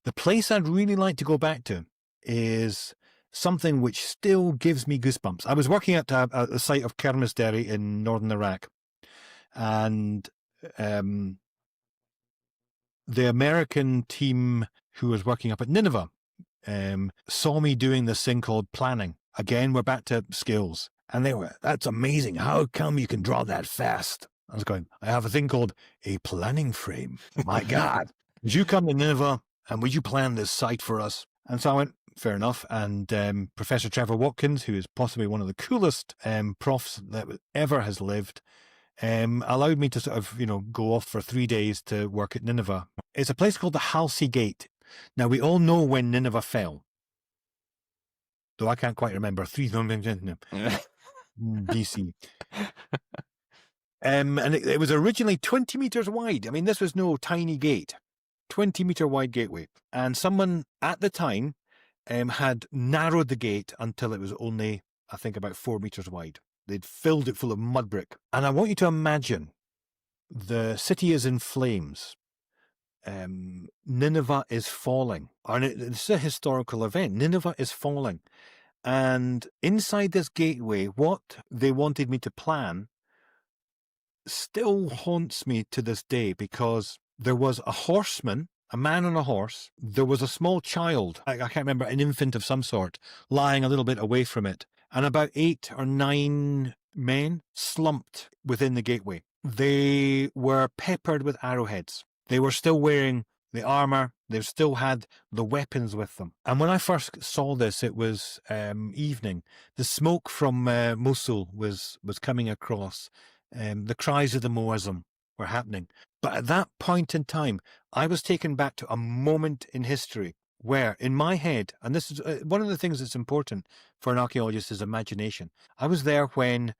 The place I'd really like to go back to is something which still gives me goosebumps. I was working at the site of Kermisderi in northern Iraq, and the American team who was working up at Nineveh saw me doing this thing called planning. Again, we're back to skills. And they were, that's amazing. How come you can draw that fast? I was going, I have a thing called a planning frame. My God. Would you come to Nineveh and would you plan this site for us? And so I went, fair enough. And Professor Trevor Watkins, who is possibly one of the coolest profs that ever has lived, allowed me to sort of, go off for 3 days to work at Nineveh. It's a place called the Halsey Gate. Now, we all know when Nineveh fell, though I can't quite remember. BC. And it was originally 20 meters wide. I mean, this was no tiny gate, 20-meter wide gateway. And someone at the time had narrowed the gate until it was only, I think, about 4 meters wide. They'd filled it full of mud brick. And I want you to imagine the city is in flames. Nineveh is falling. And it's a historical event. Nineveh is falling. And inside this gateway, what they wanted me to plan still haunts me to this day, because there was a horseman, a man on a horse. There was a small child, I can't remember, an infant of some sort, lying a little bit away from it. And about 8 or 9 men slumped within the gateway. They were peppered with arrowheads. They were still wearing the armor. They still had the weapons with them. And when I first saw this, it was evening. The smoke from Mosul was coming across. The cries of the Muazzam were happening. But at that point in time, I was taken back to a moment in history where, in my head, and this is one of the things that's important for an archaeologist is imagination. I was there when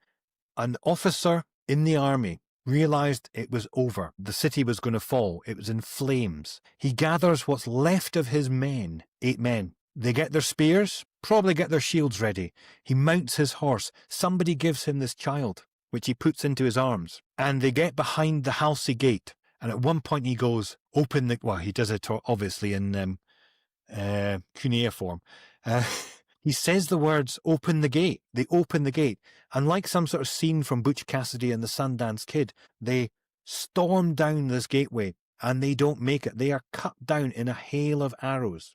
an officer in the army realized it was over. The city was going to fall. It was in flames. He gathers what's left of his men, 8 men. They get their spears, probably get their shields ready. He mounts his horse. Somebody gives him this child, which he puts into his arms. And they get behind the Halsey Gate. And at one point he goes, open the... Well, he does it obviously in cuneiform. He says the words, open the gate. They open the gate. And like some sort of scene from Butch Cassidy and the Sundance Kid, they storm down this gateway and they don't make it. They are cut down in a hail of arrows.